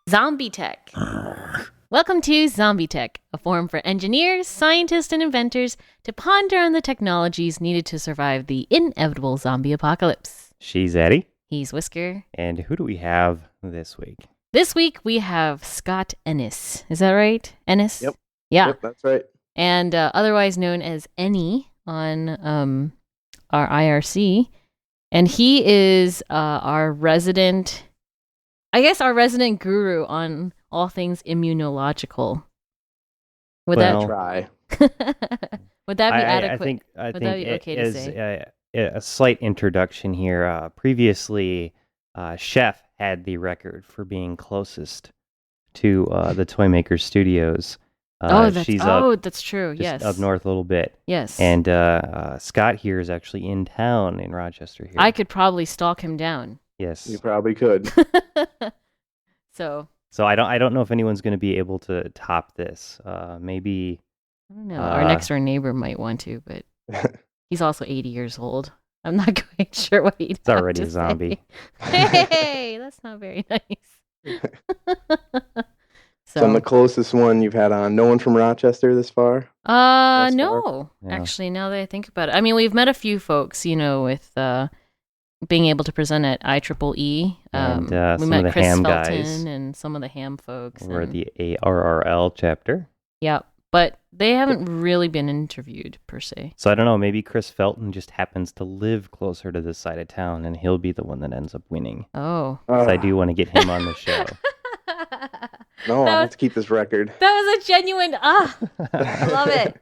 ZombieTech. Welcome to ZombieTech, a forum for engineers, scientists, and inventors to ponder on the technologies needed to survive the inevitable zombie apocalypse. She's Eddie. He's Whisker. And who do we have this week? This week we have Scott Ennis. Is that right? Ennis? Yep. Yeah. Yep, that's right. And otherwise known as Ennie on our IRC. And he is our resident guru on all things immunological. Would Try. would that be adequate? I think would that be okay to say? A slight introduction here. Previously, Chef had the record for being closest to the Toymakers Studios. That's true. Yes, up north a little bit. Yes, and Scott here is actually in town in Rochester. Here, I could probably stalk him down. Yes, you probably could. So I don't know if anyone's going to be able to top this. Maybe I don't know. Our next door neighbor might want to, but he's also 80 years old. I'm not quite sure what he's already a zombie. Hey, that's not very nice. So I'm the closest one you've had on. No one from Rochester this far? No. Yeah. Actually, now that I think about it. I mean, we've met a few folks, with being able to present at IEEE. And we some met of the Chris ham Felton guys. and some of the ham folks. Or the ARRL chapter. Yeah, but they haven't really been interviewed, per se. So I don't know, maybe Chris Felton just happens to live closer to this side of town, and he'll be the one that ends up winning. Oh. So I do want to get him on the show. No, I have to keep this record. That was a genuine, I love it.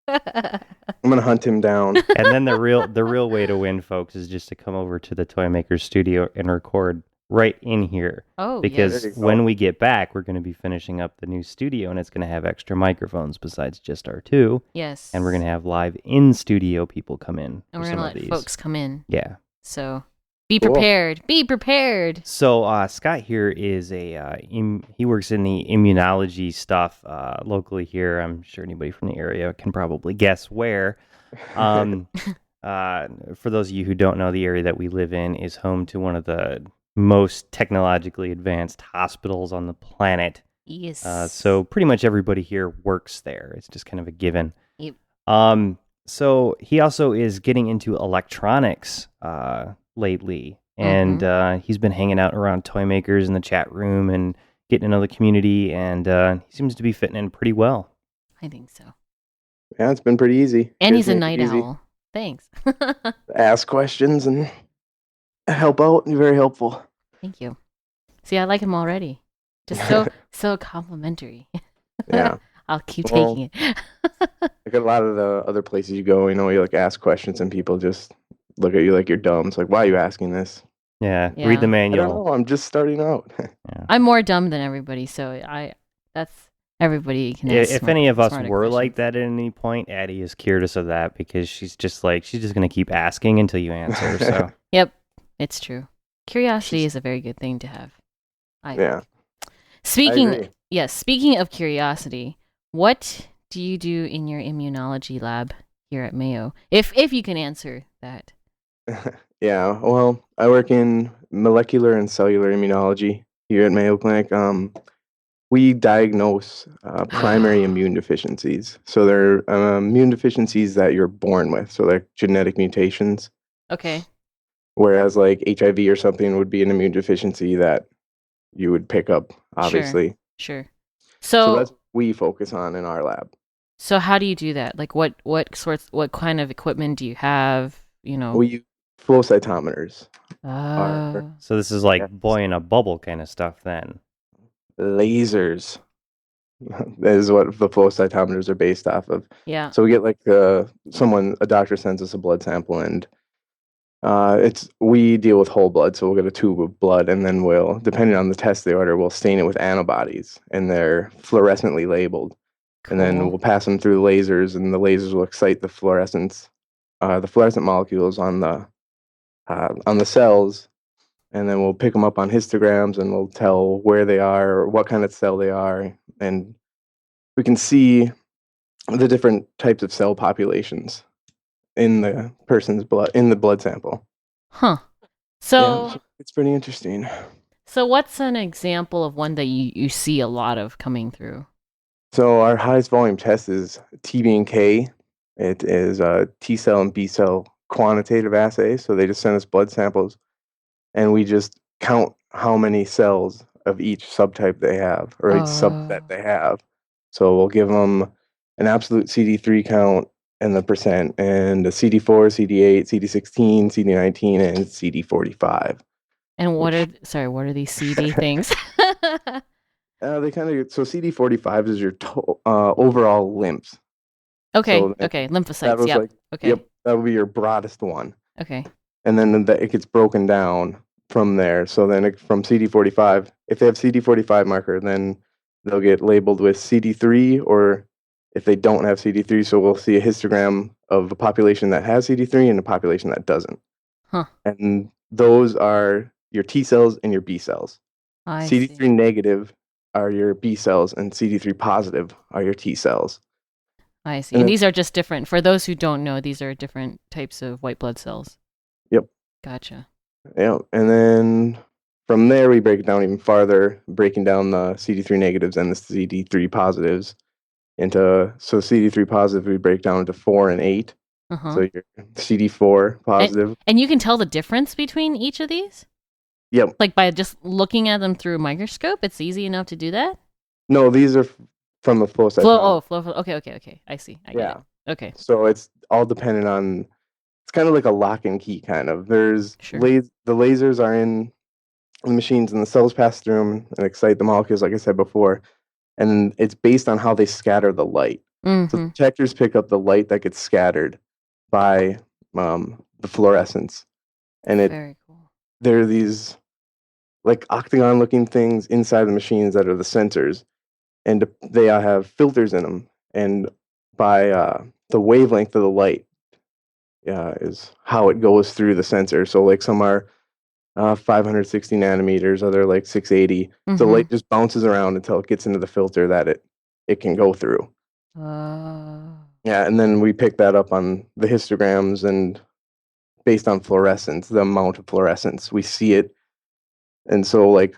I'm going to hunt him down. And then the real way to win, folks, is just to come over to the Toymakers studio and record right in here. Oh, because yes. when we get back, we're going to be finishing up the new studio, and it's going to have extra microphones besides just our two. Yes. And we're going to have live in-studio people come in. And we're going to let folks come in. Yeah. So be prepared. Cool. Be prepared. So Scott here is he works in the immunology stuff locally here. I'm sure anybody from the area can probably guess where. For those of you who don't know, the area that we live in is home to one of the most technologically advanced hospitals on the planet. Yes. So pretty much everybody here works there. It's just kind of a given. Yep. So he also is getting into electronics lately, and he's been hanging out around Toymakers in the chat room and getting to know the community, and he seems to be fitting in pretty well. I think so. Yeah, it's been pretty easy. And he's a night owl. Thanks. Ask questions and help out. You're very helpful. Thank you. See, I like him already. Just so complimentary. Yeah. I'll keep taking it. Like a lot of the other places you go, you like ask questions and people just look at you like you're dumb. It's like, why are you asking this? Yeah. Read the manual. I don't know, I'm just starting out. Yeah. I'm more dumb than everybody, so that's everybody can ask. If any of us were like that at any point, Addie is curious of that because she's just going to keep asking until you answer. So. Yep, it's true. Curiosity is a very good thing to have. Yeah. Speaking of curiosity, what do you do in your immunology lab here at Mayo? If you can answer that. Yeah, well, I work in molecular and cellular immunology here at Mayo Clinic. We diagnose primary immune deficiencies. So they're immune deficiencies that you're born with. So they're genetic mutations. Okay. Whereas like HIV or something would be an immune deficiency that you would pick up, obviously. Sure. So that's what we focus on in our lab. So how do you do that? Like what kind of equipment do you have? Oh. We use flow cytometers. So this is like boy in a bubble kind of stuff then. Lasers. That is what the flow cytometers are based off of. Yeah. So we get like a doctor sends us a blood sample, and we deal with whole blood. So we'll get a tube of blood, and then we'll, depending on the test they order, we'll stain it with antibodies, and they're fluorescently labeled. Cool. And then we'll pass them through lasers, and the lasers will excite the fluorescent molecules on the cells, and then we'll pick them up on histograms, and we'll tell where they are or what kind of cell they are, and we can see the different types of cell populations in the person's blood, in the blood sample. Huh. So, it's pretty interesting. so what's an example of one that you see a lot of coming through? So our highest volume test is TB&K. It is a T cell and B cell quantitative assay. So they just send us blood samples, and we just count how many cells of each subtype they have, or each subset they have. So we'll give them an absolute CD3 count and the percent, and a CD4, CD8, CD16, CD19, and CD45. And what are these CD things? They kind of so CD45 is your overall lymphs. Okay, So okay, that lymphocytes. was Yep. like, Okay. yep, that would be your broadest one. Okay. And then it gets broken down from there. So then from CD45, if they have CD45 marker, then they'll get labeled with CD3, or if they don't have CD3, so we'll see a histogram of a population that has CD3 and a population that doesn't. Huh. And those are your T cells and your B cells. I CD3 see. negative are your B cells, and CD3 positive are your T cells. I see. And And then, these are just different. For those who don't know, these are different types of white blood cells. yep. Gotcha. Yeah, and then from there we break it down even farther, breaking down the CD3 negatives and the CD3 positives into CD3 positive we break down into 4 and 8. Uh-huh. So your CD4 positive. And you can tell the difference between each of these? Yep. Like by just looking at them through a microscope? It's easy enough to do that? No, these are from the flow cytometry. Flow. Okay. I see. I get Yeah. it. Okay. So it's all dependent on. It's kind of like a lock and key kind of. There's Sure. the lasers are in the machines, and the cells pass through them and excite the molecules, like I said before. And it's based on how they scatter the light. So the detectors pick up the light that gets scattered by the fluorescence, and Very cool. there are these like octagon-looking things inside the machines that are the sensors, and they have filters in them. And by the wavelength of the light is how it goes through the sensor. So like some are 560 nanometers, other like 680. So light just bounces around until it gets into the filter that it can go through. Yeah, and then we pick that up on the histograms, and based on fluorescence, the amount of fluorescence, we see it. And so like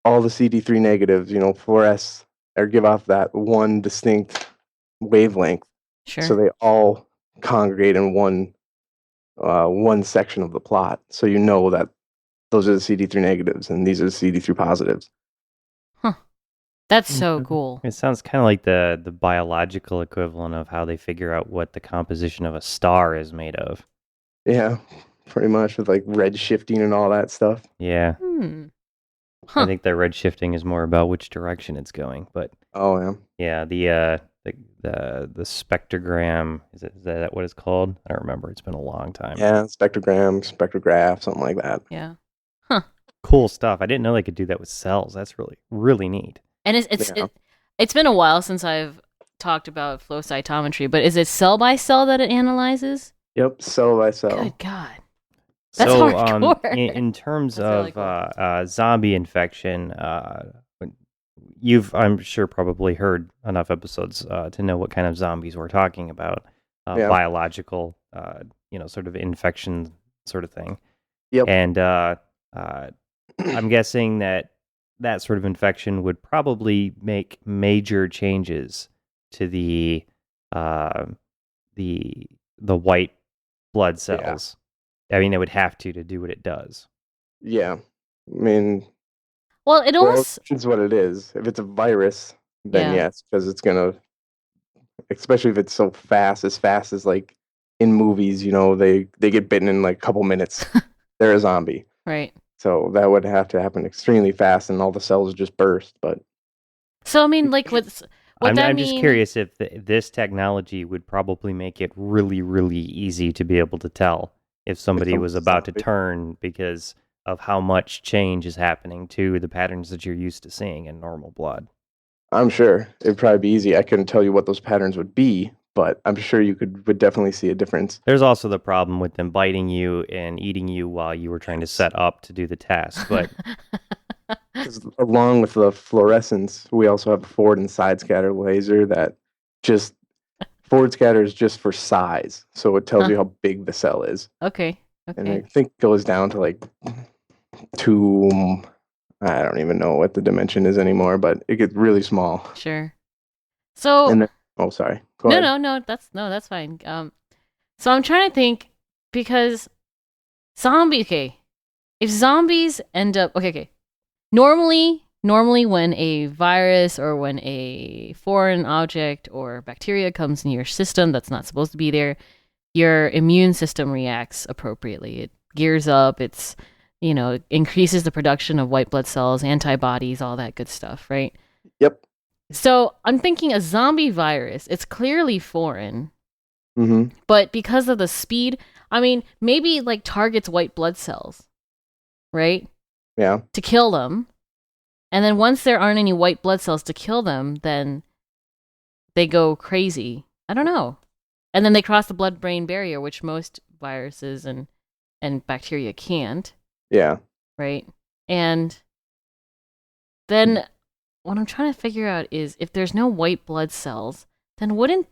all the CD3 negatives, fluoresce or give off that one distinct wavelength. Sure. So they all congregate in one section of the plot. So you know that those are the CD3 negatives and these are the CD3 positives. Huh. That's so cool. It sounds kind of like the biological equivalent of how they figure out what the composition of a star is made of. Yeah, pretty much, with like red shifting and all that stuff. Yeah. Huh. I think the red shifting is more about which direction it's going, but yeah, the spectrogram, is that what it's called? I don't remember. It's been a long time. Yeah, spectrogram, spectrograph, something like that. Yeah. Huh. Cool stuff. I didn't know they could do that with cells. That's really, really neat. And it's been a while since I've talked about flow cytometry, but is it cell by cell that it analyzes? Yep, cell by cell. Good God. That's hardcore. In terms That's of really cool. zombie infection, you've, I'm sure, probably heard enough episodes to know what kind of zombies we're talking about. Biological, sort of infection sort of thing. Yep. And I'm guessing that sort of infection would probably make major changes to the white blood cells. I mean, it would have to do what it does. Yeah. I mean, well, it almost is what it is. If it's a virus, then yes, because it's gonna, especially if it's so fast as like in movies, they get bitten in like a couple minutes. They're a zombie. Right. So that would have to happen extremely fast, and all the cells just burst. But so I mean, like I'm just curious if this technology would probably make it really, really easy to be able to tell if somebody was about to turn because of how much change is happening to the patterns that you're used to seeing in normal blood. I'm sure it'd probably be easy. I couldn't tell you what those patterns would be, but I'm sure you would definitely see a difference. There's also the problem with them biting you and eating you while you were trying to set up to do the task. But along with the fluorescence, we also have a forward and side scatter laser that just forward scatter is just for size, so it tells you how big the cell is. Okay. and I Okay. think it goes down to like 2. I don't even know what the dimension is anymore, but it gets really small. Sure. So And then, oh, sorry. Go no, ahead. no, that's fine. So I'm trying to think because okay, if zombies end up okay. Normally when a virus or when a foreign object or bacteria comes in your system that's not supposed to be there, your immune system reacts appropriately. It gears up, increases the production of white blood cells, antibodies, all that good stuff, right? Yep. So I'm thinking a zombie virus, it's clearly foreign, Mm-hmm. but because of the speed, I mean, maybe like targets white blood cells, right? Yeah. To kill them. And then once there aren't any white blood cells to kill them, then they go crazy. I don't know. And then they cross the blood-brain barrier, which most viruses and bacteria can't, Yeah. right? And then what I'm trying to figure out is if there's no white blood cells, then wouldn't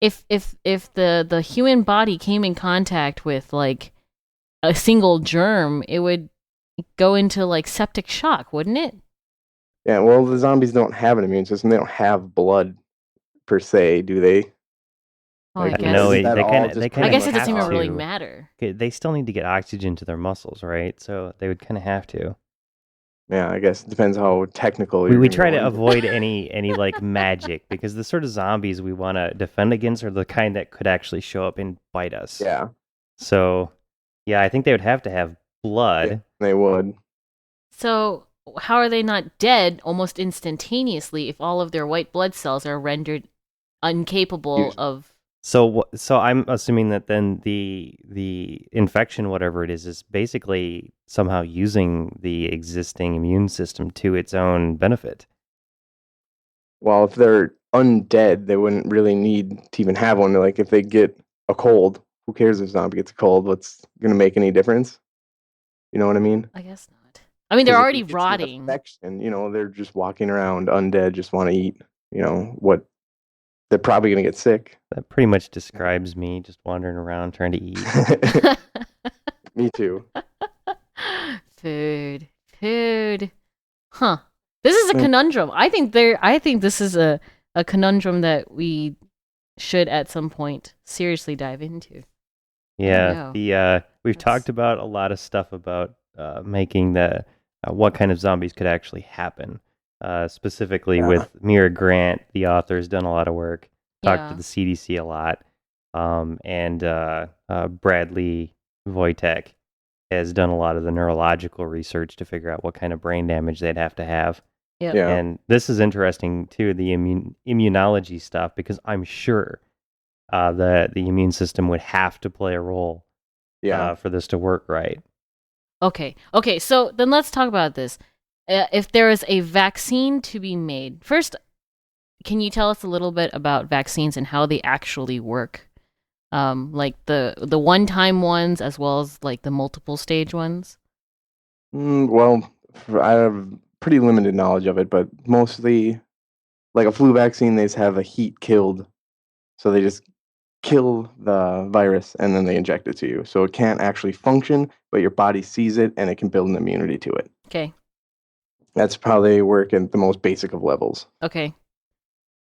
if the human body came in contact with like a single germ, it would go into like septic shock, wouldn't it? Yeah. Well, the zombies don't have an immune system. They don't have blood per se, do they? Oh, I Like, guess. No, isn't that they all kind of just they I kind of guess it have doesn't even really to. matter. Okay, they still need to get oxygen to their muscles, right? So they would kind of have to. Yeah, I guess it depends how technical We you're try to going. avoid any like magic because the sort of zombies we want to defend against are the kind that could actually show up and bite us. Yeah. So, yeah, I think they would have to have blood. Yeah, they would. So how are they not dead almost instantaneously if all of their white blood cells are rendered incapable of? So I'm assuming that then the infection, whatever it is basically somehow using the existing immune system to its own benefit. Well, if they're undead, they wouldn't really need to even have one. Like, if they get a cold, who cares if a zombie gets a cold? What's going to make any difference? You know what I mean? I guess not. I mean, they're 'Cause if already it gets the rotting. infection, they're just walking around undead, just want to eat. What? They're probably going to get sick. That pretty much describes me just wandering around trying to eat. Me too. Food. Huh. This is a conundrum. I think this is a conundrum that we should at some point seriously dive into. Yeah, we've That's- talked about a lot of stuff about making the what kind of zombies could actually happen. Specifically with Mira Grant, the author, has done a lot of work. Talked to the CDC a lot, and Bradley Wojtek has done a lot of the neurological research to figure out what kind of brain damage they'd have to have. Yep. Yeah. And this is interesting too, the immunology stuff, because I'm sure the immune system would have to play a role for this to work right. Okay, so then let's talk about this. If there is a vaccine to be made, first, can you tell us a little bit about vaccines and how they actually work? Like the one-time ones as well as like the multiple stage ones? Well, I have pretty limited knowledge of it, but mostly, like a flu vaccine, they just have a heat killed. So they just kill the virus and then they inject it to you. So it can't actually function, but your body sees it and it can build an immunity to it. Okay. That's how they work at the most basic of levels. Okay.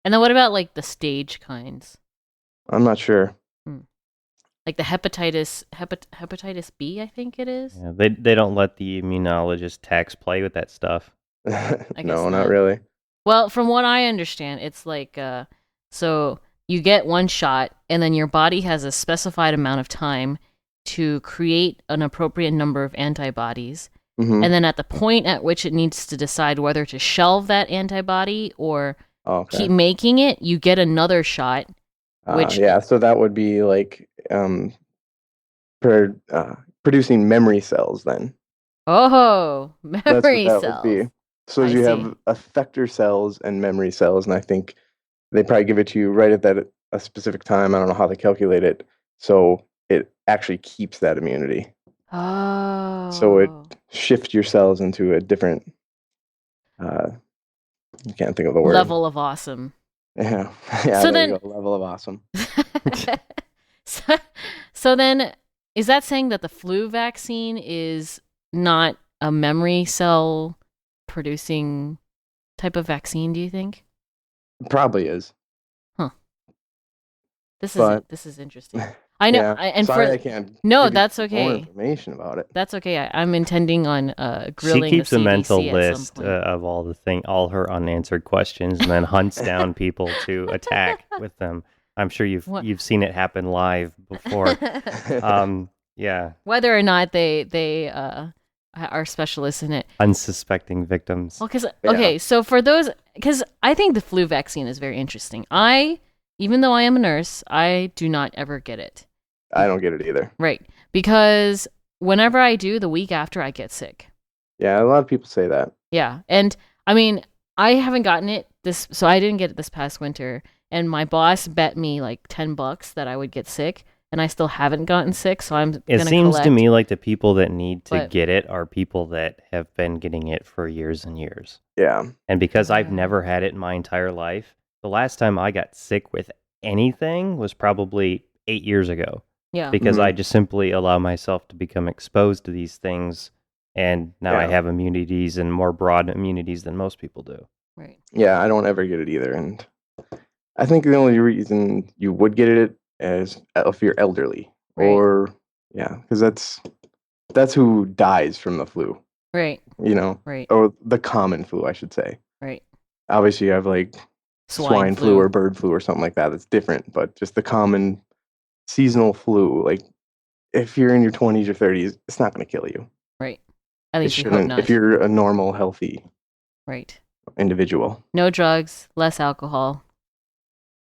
And then what about like the stage kinds? I'm not sure. Like the hepatitis B, I think it is. Yeah, they don't let the immunologist techs play with that stuff. No, not really. Well, from what I understand, it's like so you get one shot and then your body has a specified amount of time to create an appropriate number of antibodies. Mm-hmm. And then at the point at which it needs to decide whether to shelve that antibody or keep making it, you get another shot. So that would be like producing memory cells then. Oh, memory That's what that cells. would be. So you have effector cells and memory cells, and I think they probably give it to you right at a specific time. I don't know how they calculate it. So it actually keeps that immunity. Oh. So it shifts your cells into a different, you can't think of the word. Level of awesome. Yeah. So there you go. Level of awesome. So So then, is that saying that the flu vaccine is not a memory cell producing type of vaccine, do you think? Probably is. Huh. But This is interesting. I know, yeah, and sorry for I can't no, give you that's more okay. information about it. That's okay. I'm intending on She grilling keeps the a CDC mental at list some point. of all her unanswered questions, and then hunts down people to attack with them. I'm sure What? you've seen it happen live before. Yeah, Whether or not they are specialists in it. unsuspecting victims. Well, because Yeah. okay, so for those, because I think the flu vaccine is very interesting. Even though I am a nurse, I do not ever get it. I don't get it either. Right, because whenever I do, the week after I get sick. Yeah, a lot of people say that. Yeah, and I mean, I haven't gotten it so I didn't get it this past winter, and my boss bet me like $10 that I would get sick, and I still haven't gotten sick, so I'm It gonna seems to collect. me like the people that need to But- get it are people that have been getting it for years and years. Yeah. And because I've Yeah. never had it in my entire life, the last time I got sick with anything was probably 8 years ago. Yeah, Because Mhm. I just simply allow myself to become exposed to these things, and now I Yeah. have immunities and more broad immunities than most people do. right. Yeah, I don't ever get it either. And I think the only reason you would get it is if you're elderly. Right. Or, yeah, because that's who dies from the flu, Right, you know? right, Or the common flu, I should say. right. Obviously, you have like swine flu or bird flu or something like that. That's different, but just the common seasonal flu, like if you're in your 20s or 30s, it's not going to kill you. Right. At It least we hope shouldn't not. if you're a normal, healthy Right. individual. No drugs, less alcohol.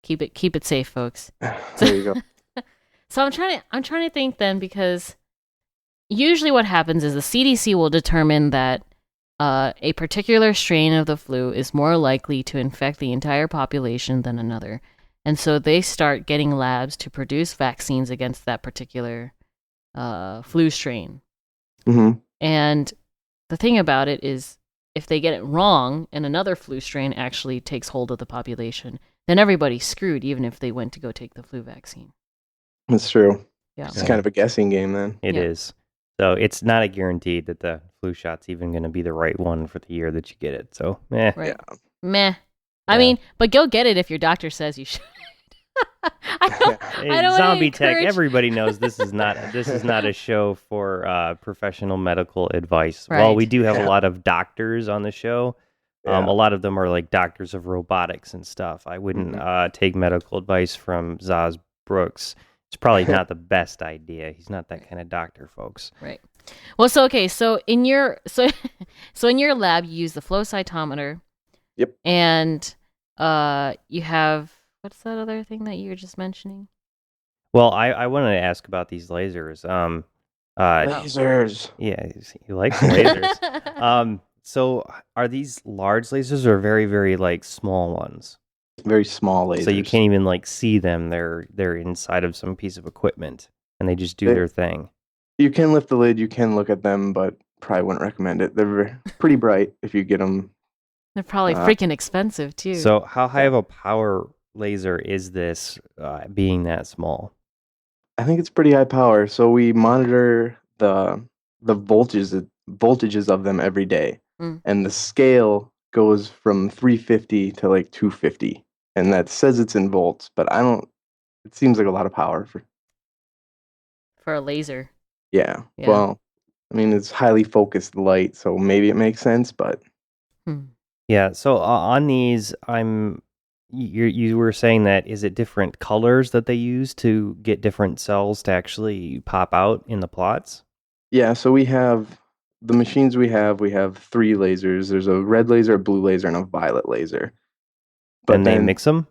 Keep it safe, folks. There you go. So I'm trying to think then, because usually what happens is the CDC will determine that a particular strain of the flu is more likely to infect the entire population than another. And so they start getting labs to produce vaccines against that particular flu strain. hmm And the thing about it is, if they get it wrong and another flu strain actually takes hold of the population, then everybody's screwed, even if they went to go take the flu vaccine. That's true. Yeah. It's kind of a guessing game then. It Yeah. is. So it's not a guaranteed that the flu shot's even going to be the right one for the year that you get it. So, Right. Yeah. Meh. I Yeah. mean, but go get it if your doctor says you should. I don't Hey, wanna Zombie Tech, encourage- everybody knows this is not a show for professional medical advice. Right. While we do have a Yeah. lot of doctors on the show, Yeah. a lot of them are like doctors of robotics and stuff. I wouldn't take medical advice from Zaz Brooks. It's probably not the best idea. He's not that kind of doctor, folks. Right. Well, so okay, so in your so in your lab you use the flow cytometer. Yep. And you have, what's that other thing that you were just mentioning? Well, I wanted to ask about these lasers. Lasers. Yeah, he likes lasers. So are these large lasers or very, very like small ones? Very small lasers. So you can't even like see them. They're inside of some piece of equipment, and they just do They- their thing. You can lift the lid. You can look at them, but probably wouldn't recommend it. They're pretty bright if you get them. They're probably freaking expensive too. So how high of a power laser is this, being that small? I think it's pretty high power. So we monitor the voltages of them every day, Mm. and the scale goes from 350 to like 250, and that says it's in volts, but I don't. It seems like a lot of power for. for a laser. Yeah. Yeah. Well, I mean, it's highly focused light, so maybe it makes sense, but Hmm. Yeah. So on these, you were saying that is it different colors that they use to get different cells to actually pop out in the plots? yeah. So we have the machines we have 3 lasers. There's a red laser, a blue laser, and a violet laser. And they then- mix them.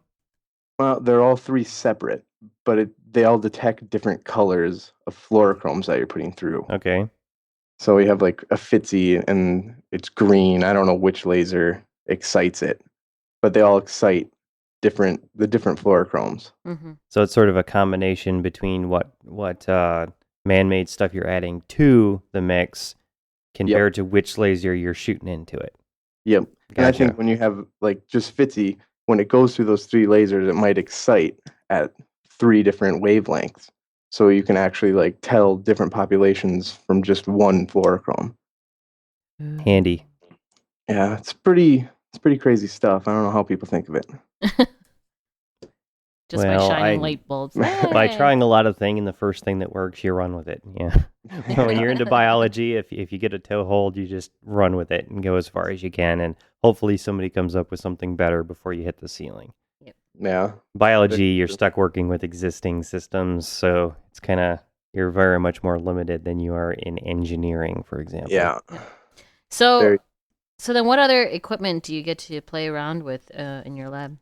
Well, they're all 3 separate, but they all detect different colors of fluorochromes that you're putting through. Okay. So we have like a FTSE and it's green. I don't know which laser excites it, but they all excite the different fluorochromes. Mm-hmm. So it's sort of a combination between what man-made stuff you're adding to the mix compared to which laser you're shooting into it. Yep. And I Gotcha. think when you have like just FTSE, when it goes through those 3 lasers, it might excite at 3 different wavelengths. so you can actually like tell different populations from just one fluorochrome. Handy. Yeah, it's pretty crazy stuff. I don't know how people think of it. Just by shining light bulbs. By trying a lot of things, and the first thing that works, you run with it. Yeah. When you're into biology, if you get a toehold, you just run with it and go as far as you can, and hopefully somebody comes up with something better before you hit the ceiling. Yeah. Biology, you're stuck working with existing systems, so it's kind of, you're very much more limited than you are in engineering, for example. Yeah. So then what other equipment do you get to play around with in your lab?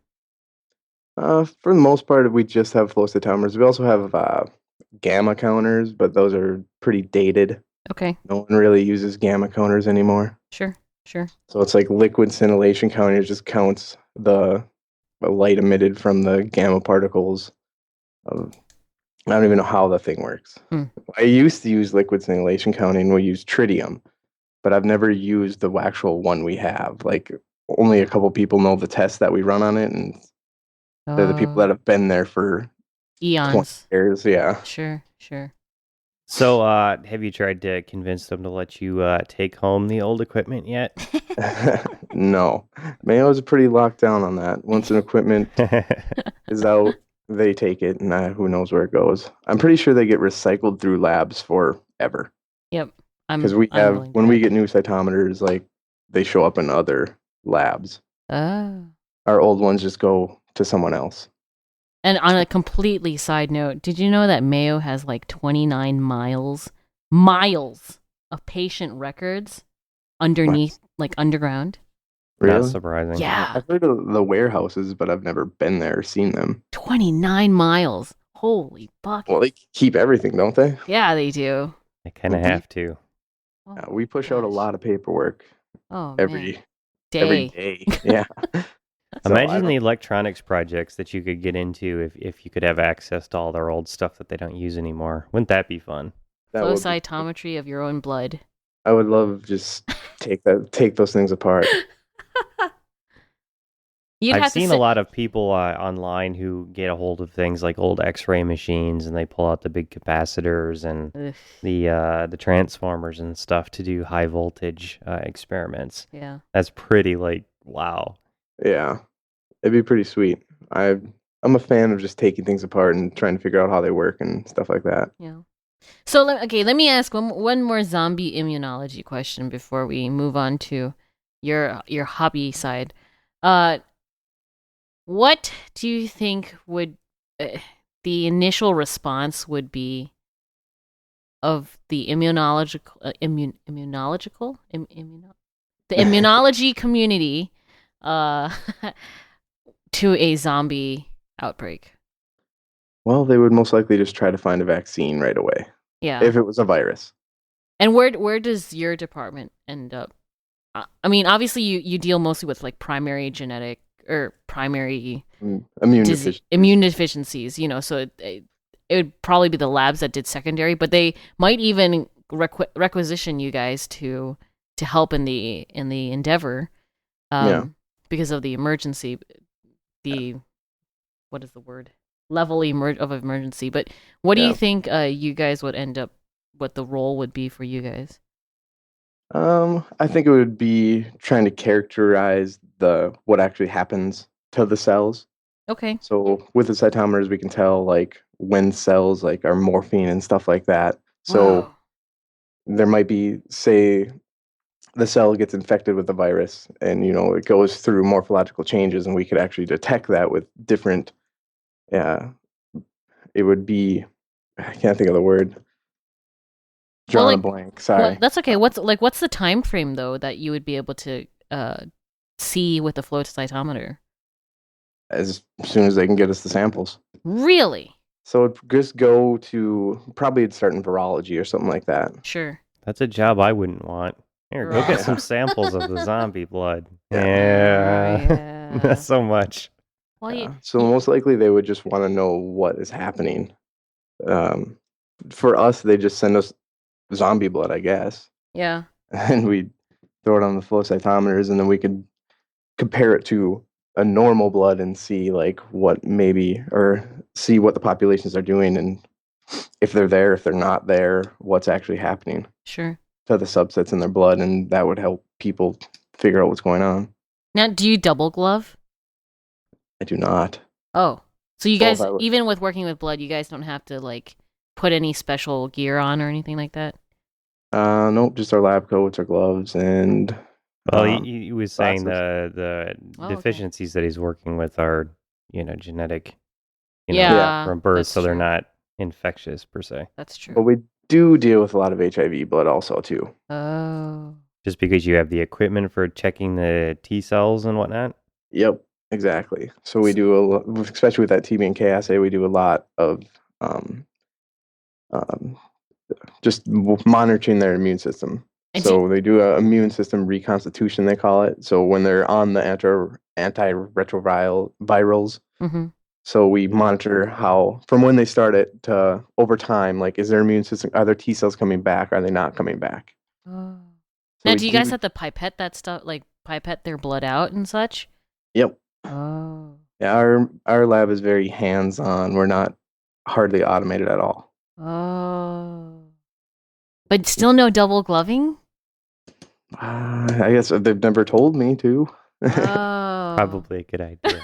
For the most part, we just have flow cytometers. We also have gamma counters, but those are pretty dated. Okay. No one really uses gamma counters anymore. Sure. So it's like liquid scintillation counter just counts the light emitted from the gamma particles. I don't even know how the thing works. I used to use liquid scintillation counting. We use tritium, but I've never used the actual one we have. Like, only a couple people know the tests that we run on it, and they're the people that have been there for eons. 20 years. Yeah. Sure. So, have you tried to convince them to let you take home the old equipment yet? No. Mayo's pretty locked down on that. Once an equipment is out, they take it, and who knows where it goes. I'm pretty sure they get recycled through labs forever. Yep. Because we get new cytometers, like, they show up in other labs. Oh. Our old ones just go to someone else. And on a completely side note, did you know that Mayo has like 29 miles of patient records underneath, like underground? Really? That's surprising. Yeah. I've heard of the warehouses, but I've never been there or seen them. 29 miles. Holy bucket. Well, they keep everything, don't they? Yeah, they do. They kind of have to. Oh, we push out a lot of paperwork every day. Yeah. Imagine the electronics projects that you could get into if you could have access to all their old stuff that they don't use anymore. Wouldn't that be fun? Flow cytometry of your own blood. I would love just take those things apart. I've seen a lot of people online who get a hold of things like old X-ray machines, and they pull out the big capacitors and the transformers and stuff to do high voltage experiments. Yeah, that's pretty wow. Yeah, it'd be pretty sweet. I'm a fan of just taking things apart and trying to figure out how they work and stuff like that. Yeah. So let me ask one more zombie immunology question before we move on to your hobby side. What do you think would the initial response would be of the immunology community to a zombie outbreak? Well, they would most likely just try to find a vaccine right away. Yeah. If it was a virus. And where does your department end up? I mean, obviously you deal mostly with like primary genetic or primary immune deficiencies, you know, so it would probably be the labs that did secondary, but they might even requisition you guys to help in the endeavor because of the emergency, what is the word? Level of emergency. But what do you think you guys would end up, what the role would be for you guys? I think it would be trying to characterize what actually happens to the cells. Okay. So with the cytometers, we can tell like when cells like are morphine and stuff like that. So there might be, say, the cell gets infected with the virus, and it goes through morphological changes, and we could actually detect that with different. It would be, I can't think of the word. Drawing a blank. Sorry. Well, that's okay. What's the time frame though that you would be able to see with the flow cytometer? As soon as they can get us the samples. Really? So it'd just go to, probably it'd start in virology or something like that. Sure. That's a job I wouldn't want. Here, go get some samples of the zombie blood. Yeah. That's so much. Well, so most likely they would just want to know what is happening. For us, they just send us zombie blood, I guess. Yeah. And we throw it on the flow cytometers, and then we could compare it to a normal blood and see like what maybe, or see what the populations are doing, and if they're there, if they're not there, what's actually happening Sure. to the subsets in their blood, and that would help people figure out what's going on. Now, do you double glove? I do not. Oh, so you Well, guys, even with working with blood, you guys don't have to like put any special gear on or anything like that? Nope, just our lab coats, our gloves, and Well, he was saying glasses. the Oh, okay. deficiencies that he's working with are, genetic, Yeah, from birth, that's so they're true. not infectious per se. That's true. But we do deal with a lot of HIV blood also too. Oh. Just because you have the equipment for checking the T cells and whatnot. Yep, exactly. So we do especially with that TB and K assay, we do a lot of um, just monitoring their immune system. And So they do a immune system reconstitution, they call it. So when they're on the antiretrovirals, Mhm. so we monitor how from when they start it to over time, like is their immune system, are their T cells coming back? Are they not coming back? Oh. So Now, we do you guys have to pipette that stuff, like pipette their blood out and such? Yep. Oh. Yeah, our lab is very hands-on. We're not hardly automated at all. Oh. But still no double gloving? I guess they've never told me to. Oh. Probably a good idea.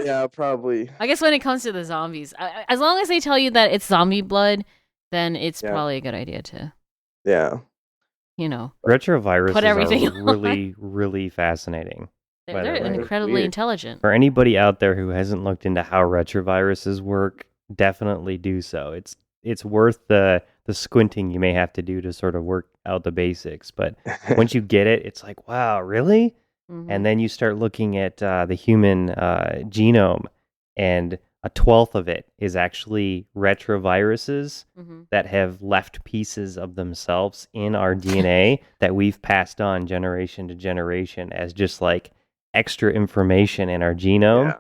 Yeah, probably. I guess when it comes to the zombies, as long as they tell you that it's zombie blood, then it's Yeah. probably a good idea to, Yeah. Retroviruses Put everything are really, really fascinating. by the they're way. incredibly Weird. intelligent. For anybody out there who hasn't looked into how retroviruses work, definitely do so. It's worth the squinting you may have to do to sort of work out the basics. But once you get it, it's like, wow, really? Mhm. And then you start looking at the human genome, and a 12th of it is actually retroviruses Mhm. that have left pieces of themselves in our DNA that we've passed on generation to generation as just like extra information in our genome. Yeah.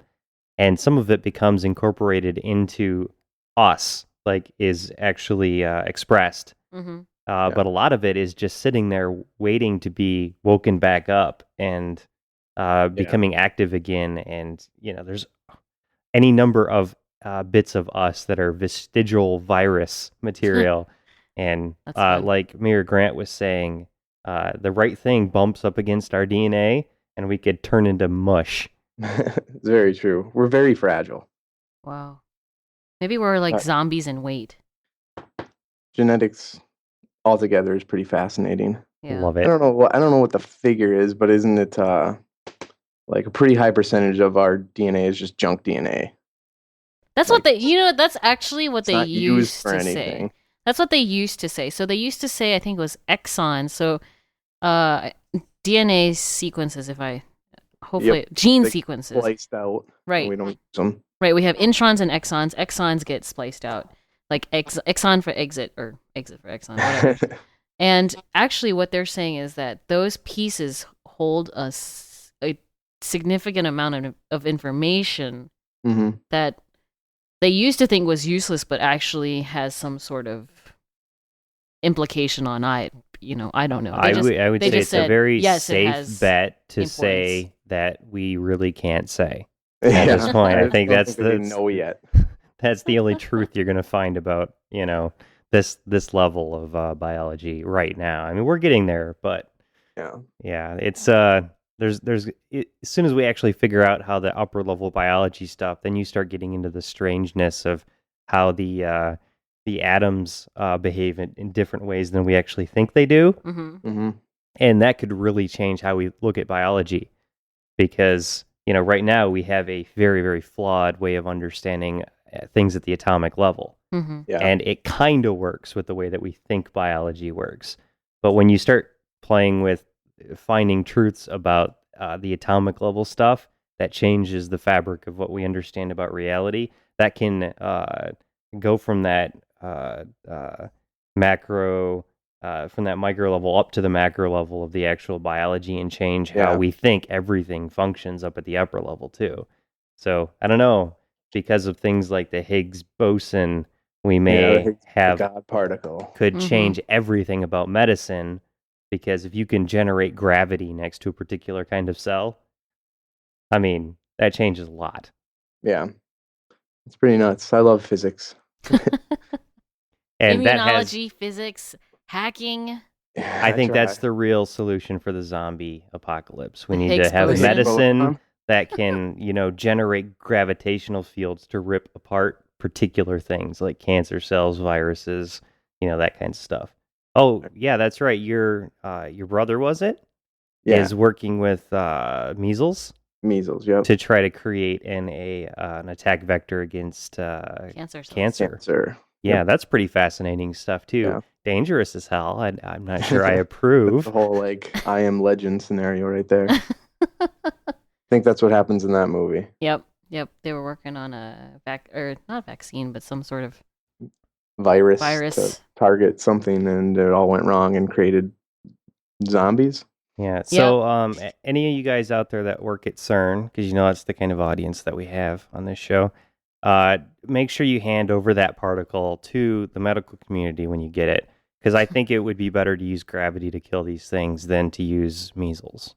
And some of it becomes incorporated into us, like is actually expressed. Mhm. But a lot of it is just sitting there waiting to be woken back up and becoming active again. And, there's any number of bits of us that are vestigial virus material. And That's fun. like Mayor Grant was saying, the right thing bumps up against our DNA and we could turn into mush. It's very true. We're very fragile. Wow. Maybe we're like zombies in weight. Genetics altogether is pretty fascinating. Yeah. Love I it. don't know what the figure is, but isn't it like a pretty high percentage of our DNA is just junk DNA? That's what that's actually what It's they not used used for to say. anything. That's what they used to say. So they used to say, I think it was exons. So DNA sequences, gene They sequences. Spliced out. Right. We don't use them. Right. We have introns and exons. Exons get spliced out. Like exon for exit or exit for exon, whatever. And actually what they're saying is that those pieces hold a significant amount of information Mm-hmm. that they used to think was useless, but actually has some sort of implication on I don't know. I would they say just it's said, a very yes, it safe has bet to importance. say that we really can't say. At this point, I think that's we know yet. That's the only truth you're going to find about this level of biology right now. I mean, we're getting there, but yeah, it's there's as soon as we actually figure out how the upper level biology stuff, then you start getting into the strangeness of how the atoms behave in different ways than we actually think they do. Mm-hmm. Mm-hmm. And that could really change how we look at biology, because right now we have a very, very flawed way of understanding things at the atomic level. Mm-hmm. Yeah. And it kind of works with the way that we think biology works. But when you start playing with finding truths about the atomic level stuff, that changes the fabric of what we understand about reality. That can go from that macro, from that micro level up to the macro level of the actual biology, and change how we think everything functions up at the upper level too. So I don't know, because of things like the Higgs boson, we may have the God particle could change everything about medicine, because if you can generate gravity next to a particular kind of cell, I mean, that changes a lot. Yeah. It's pretty nuts. I love physics. And that has, immunology, physics, hacking, I think that's try. the real solution for the zombie apocalypse. We need to Higgs have boson. medicine that can, generate gravitational fields to rip apart particular things like cancer cells, viruses, that kind of stuff. Oh, yeah, that's right. Your brother, was it? Yeah, Is working with measles measles. Yep. to try to create an attack vector against cancer cells. cancer. Cancer. Yeah, Yep. that's pretty fascinating stuff too. Yeah. Dangerous as hell. I'm not sure I approve. The whole I am legend scenario right there. I think that's what happens in that movie. Yep. They were working on a not vaccine, but some sort of Virus virus. to target something, and it all went wrong and created zombies. Yeah. So, any of you guys out there that work at CERN, because that's the kind of audience that we have on this show, make sure you hand over that particle to the medical community when you get it, because I think it would be better to use gravity to kill these things than to use measles.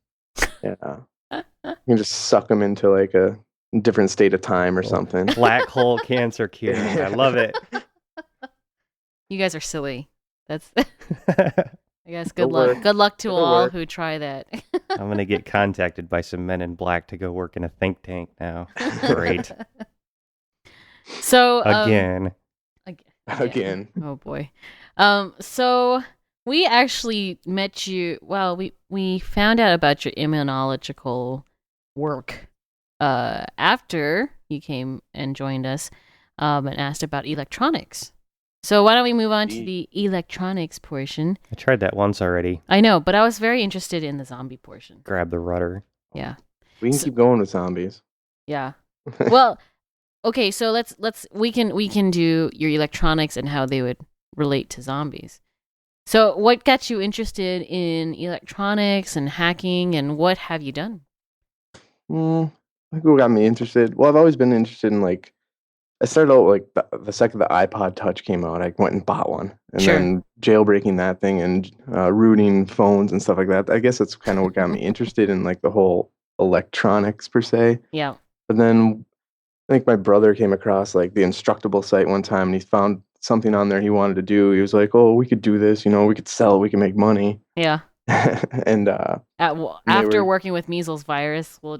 Yeah. You can just suck them into a different state of time or something. Black hole cancer cure. I love it. You guys are silly. That's. I guess It'll good luck. work. Good luck to It'll all work. who try that. I'm going to get contacted by some men in black to go work in a think tank now. Great. So Again. Again. Oh boy. So we actually met you. Well, we found out about your immunological work after you came and joined us and asked about electronics. So why don't we move on to the electronics portion? I tried that once already. I know, but I was very interested in the zombie portion. Grab the rudder. Yeah. We can keep going with zombies. Yeah. Well, okay, so we can do your electronics and how they would relate to zombies. So what got you interested in electronics and hacking, and what have you done? I think what got me interested. Well, I've always been interested in I started out the second the iPod Touch came out, I went and bought one, and Sure. then jailbreaking that thing and rooting phones and stuff like that. I guess that's kind of what got me interested in the whole electronics per se. Yeah. But then I think my brother came across the Instructable site one time, and he found something on there he wanted to do. He was like, "Oh, we could do this. We could sell it. We can make money." Yeah. And After working with measles virus, we'll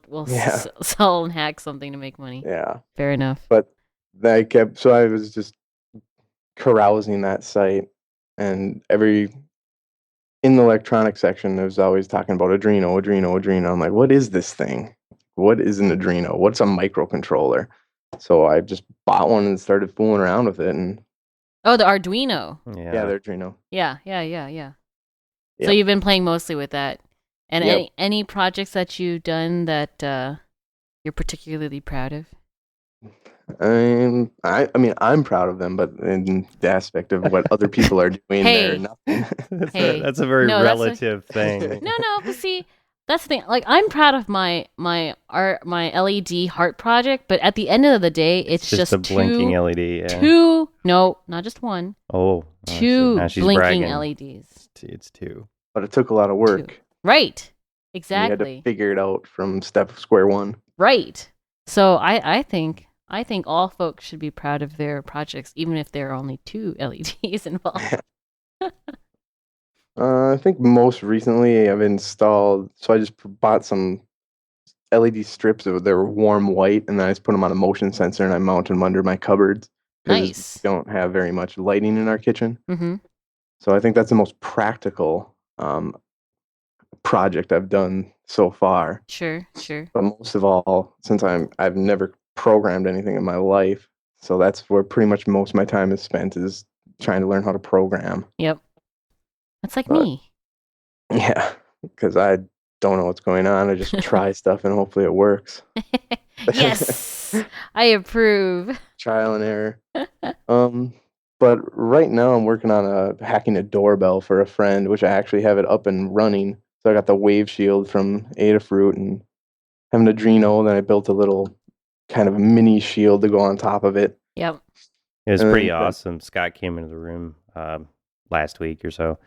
sell and hack something to make money. yeah. Fair enough. But so I was just carousing that site, and in the electronics section, it was always talking about Adreno. I'm like, what is this thing? What is an Adreno? What's a microcontroller? So I just bought one and started fooling around with it, and Oh, the Arduino. yeah, the Adreno. Yeah. Yeah. So you've been playing mostly with that. And Yep. any projects that you've done that you're particularly proud of? I mean, I'm proud of them, but in the aspect of what other people are doing, they're nothing. That's a very relative thing. No, but see, that's the thing. I'm proud of my LED heart project, but at the end of the day, it's just a blinking LED. Yeah. Two, no, not just one. Oh, two now she's blinking bragging. LEDs. It's two. But it took a lot of work. Right. You Exactly. had to figure it out from square one. Right. So I think all folks should be proud of their projects, even if there are only two LEDs involved. I think most recently I've installed. So I just bought some LED strips. They were warm white, and then I just put them on a motion sensor, and I mounted them under my cupboards. Nice. We don't have very much lighting in our kitchen. Mm-hmm. So I think that's the most practical project I've done so far. Sure. But most of all, since I've never programmed anything in my life, so that's where pretty much most of my time is spent, is trying to learn how to program. Yep. That's like me. Yeah, because I don't know what's going on. I just try stuff and hopefully it works. Yes, I approve. Trial and error. But right now I'm working on hacking a doorbell for a friend, which I actually have it up and running. So I got the wave shield from Adafruit and have an Adreno. Then I built a little kind of mini shield to go on top of it. Yep. It was And pretty then- awesome. Scott came into the room last week or so,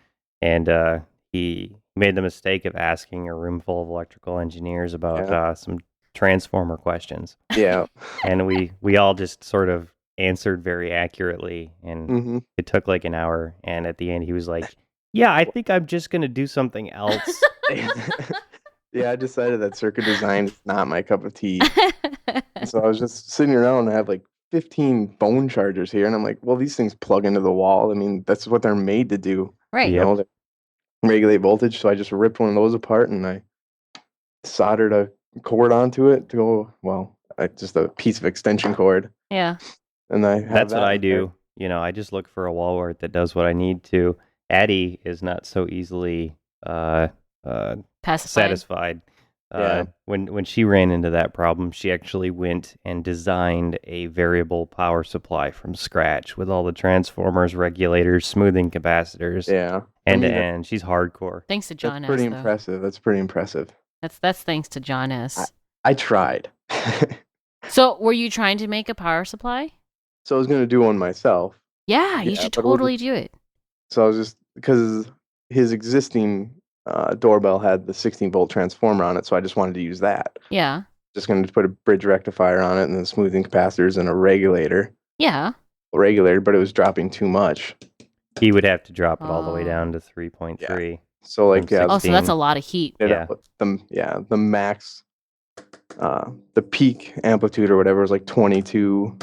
and he made the mistake of asking a room full of electrical engineers about some transformer questions. Yeah. And we all just sort of answered very accurately, and Mm-hmm. it took like an hour. And at the end, he was like, "Yeah, I think I'm just gonna do something else." Yeah, I decided that circuit design is not my cup of tea. And so I was just sitting around and I have like 15 phone chargers here, and I'm like, well, these things plug into the wall. I mean, that's what they're made to do. Right. You Yep. know, they regulate voltage. So I just ripped one of those apart and I soldered a cord onto it to go, well, just a piece of extension cord. Yeah. And I have That's what that I in there. do. You know, I just look for a wall wart that does what I need to. Addie is not so easily Pacified. satisfied. Yeah. When she ran into that problem, she actually went and designed a variable power supply from scratch with all the transformers, regulators, smoothing capacitors, Yeah. end to I mean, end. She's hardcore. Thanks to John that's pretty S. Though. impressive. That's pretty impressive. That's thanks to John S. I tried. So, were you trying to make a power supply? So I was going to do one myself. Yeah, you Yeah, should but it wasn't- totally do it. So I was just, because his existing doorbell had the 16-volt transformer on it, so I just wanted to use that. Yeah. Just going to put a bridge rectifier on it and then smoothing capacitors and a regulator. Yeah. Regulator, but it was dropping too much. He would have to drop it all the way Oh. down to 3.3. So like, From yeah, Oh, so that's 16. a lot of heat. Yeah. the max, the peak amplitude or whatever was like 22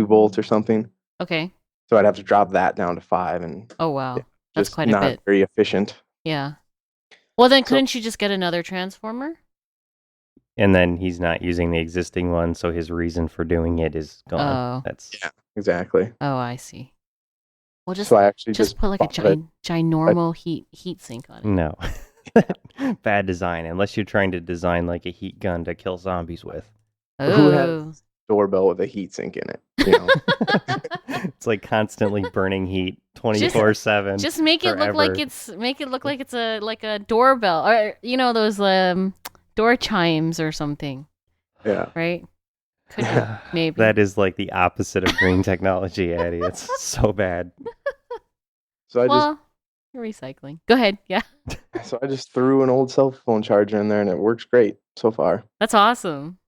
volts or something. Okay. So I'd have to drop that down to 5 and Oh, wow. Yeah, That's just quite a not bit. very efficient. Yeah. Well, then So- couldn't you just get another transformer? And then he's not using the existing one, so his reason for doing it is gone. Oh. That's Yeah. Exactly. Oh, I see. Well, just So I actually just put like a bought it. ginormal heat sink on it. no. Bad design, unless you're trying to design like a heat gun to kill zombies with. Who has- Oh. doorbell with a heat sink in it. You know? It's like constantly burning heat 24/7. Just make it look like forever. it's a doorbell, or those door chimes or something, Yeah. right? Could be, maybe. That is like the opposite of green technology, Addie. It's so bad. So well, you're recycling. Go ahead. Yeah, I just threw an old cell phone charger in there and it works great so far. that's awesome.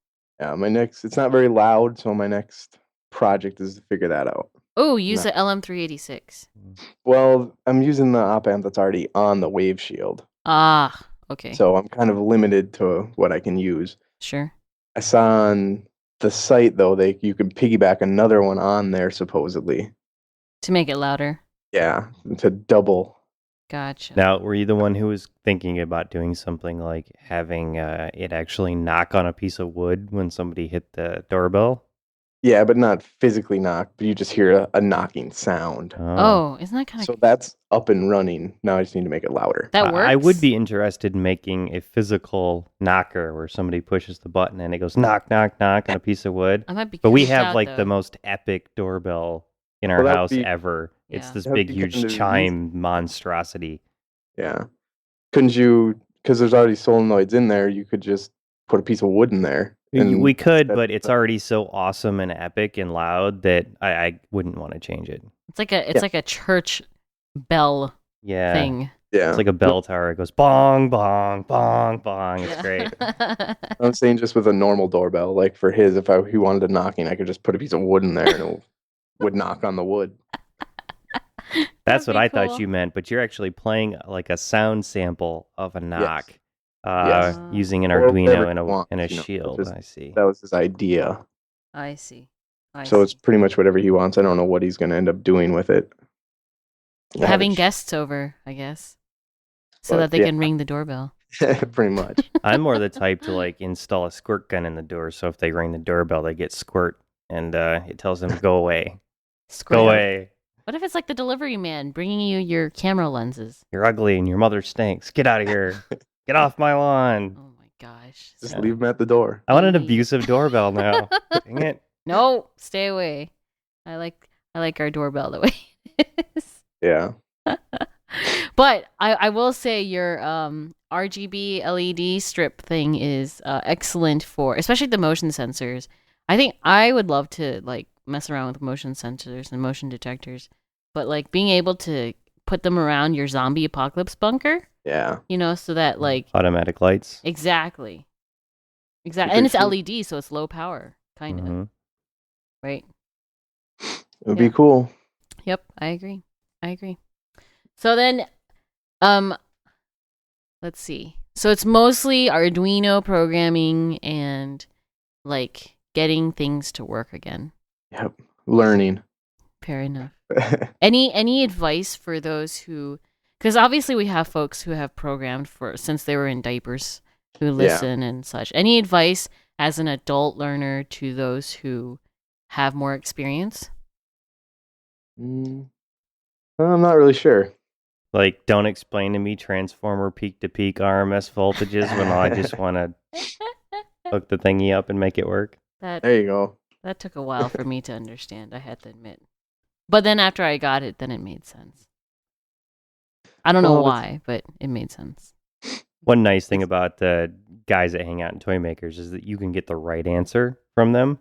Yeah, it's not very loud, so my next project is to figure that out. Oh, use No. the LM386. Well, I'm using the op amp that's already on the wave shield. Ah, okay, So I'm kind of limited to what I can use. sure. I saw on the site though you can piggyback another one on there supposedly. To make it louder. Yeah, to double. Gotcha. Now, were you the one who was thinking about doing something like having it actually knock on a piece of wood when somebody hit the doorbell? Yeah, but not physically knock, but you just hear a knocking sound. Oh, isn't that kind of So that's up and running. Now I just need to make it louder. that works? I would be interested in making a physical knocker where somebody pushes the button and it goes knock, knock, knock on a piece of wood. I might be. But we creeped have out, like though. the most epic doorbell in our Well, that'd house be- ever. It's Yeah. this That'd big, be huge kind of chime monstrosity. Yeah. Couldn't you, because there's already solenoids in there, you could just put a piece of wood in there. and We could, that- but it's already so awesome and epic and loud that I wouldn't want to change it. It's like a Yeah. like a church bell Yeah. thing. Yeah. It's like a bell tower. It goes bong, bong, bong, bong. It's great. I'm saying just with a normal doorbell, like for his, if he wanted to knocking, I could just put a piece of wood in there and it would knock on the wood. That's That'd what be I cool. thought you meant, but you're actually playing like a sound sample of a knock Yes. using an Or whatever Arduino he and wants, a you know, shield. just- I see. That was his idea. I see. So it's pretty much whatever he wants. I don't know what he's going to end up doing with it. having Yeah, guests over, I guess, so But, that they yeah. can ring the doorbell. pretty much. I'm more the type to like install a squirt gun in the door, so if they ring the doorbell, they get squirt, and it tells them go away, Squirt. go away. What if it's like the delivery man bringing you your camera lenses? You're ugly and your mother stinks. Get out of here. Get off my lawn. Oh my gosh. Just Yeah. leave him at the door. I want an Maybe. abusive doorbell now. Dang it. No, stay away. I like our doorbell the way it is. Yeah. But I will say your RGB LED strip thing is excellent for, especially the motion sensors. I think I would love to like mess around with motion sensors and motion detectors, but like being able to put them around your zombie apocalypse bunker, Yeah. so that like Automatic lights. exactly, You and could it's shoot- LED, so it's low power, kind of, Mhm. right? It would be cool. Yep, I agree. So then, let's see. So it's mostly Arduino programming and like getting things to work again. Yep. Learning. Fair enough. Any advice for those who, because obviously we have folks who have programmed for since they were in diapers who listen and such. Any advice as an adult learner to those who have more experience? I'm not really sure. Like, don't explain to me transformer peak to peak RMS voltages when I just want to hook the thingy up and make it work. There you go. That took a while for me to understand, I had to admit. But then after I got it, then it made sense. I don't know why, but it made sense. One nice thing about the guys that hang out in toy makers is that you can get the right answer from them.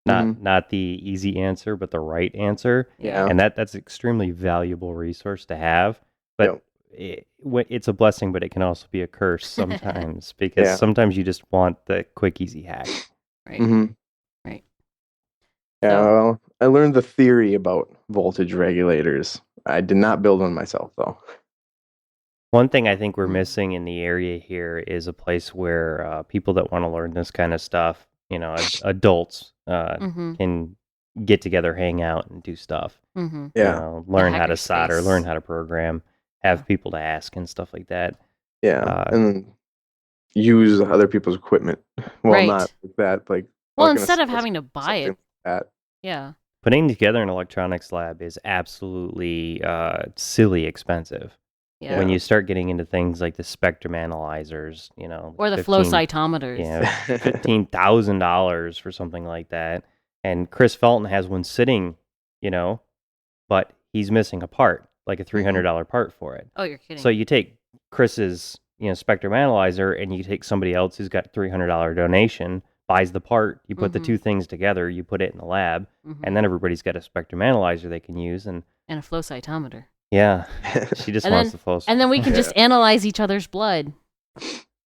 Not the easy answer, but the right answer. Yeah. And that's an extremely valuable resource to have. But it's a blessing, but it can also be a curse sometimes because sometimes you just want the quick, easy hack. Right. Right. Yeah, well, I learned the theory about voltage regulators. I did not build one myself, though. One thing I think we're missing in the area here is a place where people that want to learn this kind of stuff, adults can get together, hang out, and do stuff. Yeah. Learn how to solder, learn how to program, have people to ask and stuff like that. Yeah, and use other people's equipment. Well, not like that. Well, instead of having to buy it. Like yeah. Putting together an electronics lab is absolutely silly expensive. Yeah. When you start getting into things like the spectrum analyzers, or the flow cytometers, $15,000 for something like that. And Chris Felton has one sitting, but he's missing a part, like a $300 part for it. Oh, you're kidding. So you take Chris's, spectrum analyzer, and you take somebody else who's got $300 donation, buys the part, you put the two things together, you put it in the lab, and then everybody's got a spectrum analyzer they can use and a flow cytometer. Yeah, she just wants the flow. And then we can just analyze each other's blood.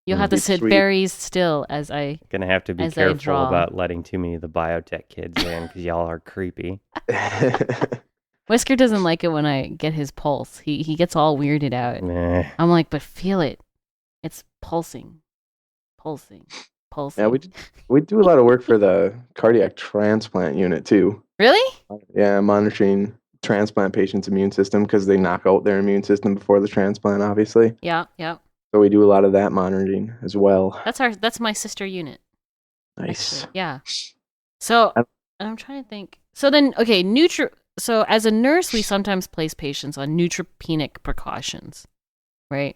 You'll have to sit very still as I. Gonna have to be careful about letting too many of the biotech kids in because y'all are creepy. Whisker doesn't like it when I get his pulse. He gets all weirded out. I'm like, but feel it. It's pulsing. Yeah, we do a lot of work for the cardiac transplant unit too. Really? Yeah, monitoring transplant patients' immune system because they knock out their immune system before the transplant, obviously. Yeah. So we do a lot of that monitoring as well. That's my sister unit. Nice. Actually. Yeah. So I'm trying to think. So then, okay, So as a nurse, we sometimes place patients on neutropenic precautions, right?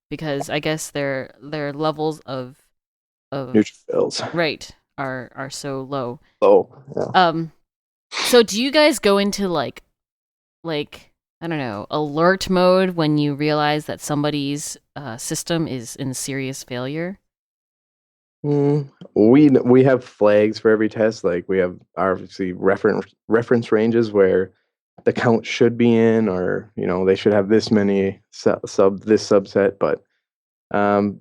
Because I guess their levels of neutrophils, right, are so low. Yeah. So do you guys go into like I don't know, alert mode when you realize that somebody's system is in serious failure? We have flags for every test. Like we have obviously reference ranges where the count should be in, or they should have this many this subset. But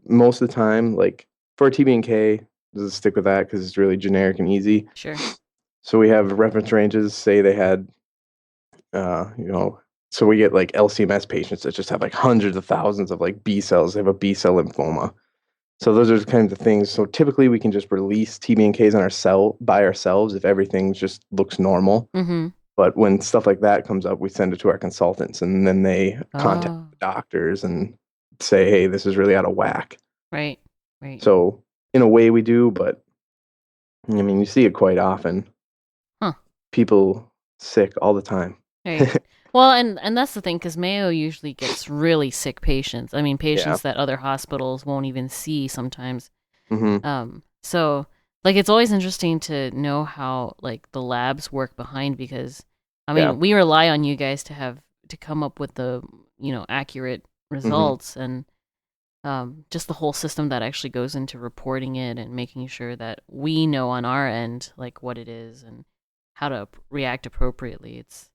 most of the time, like for TB&K, just stick with that because it's really generic and easy. Sure. So we have reference ranges. Say they had, so we get like LCMS patients that just have like hundreds of thousands of like B cells. They have a B cell lymphoma. So those are the kinds of things. So typically we can just release TB&Ks by ourselves if everything just looks normal. But when stuff like that comes up, we send it to our consultants, and then they contact the doctors and say, "Hey, this is really out of whack." Right. So in a way we do, but I mean, you see it quite often. People sick all the time. Right. Well, and that's the thing, because Mayo usually gets really sick patients. I mean, patients that other hospitals won't even see sometimes. So, like, it's always interesting to know how, like, the labs work behind, because, I mean, we rely on you guys to come up with the, accurate results, and just the whole system that actually goes into reporting it and making sure that we know on our end, like, what it is and how to react appropriately. It's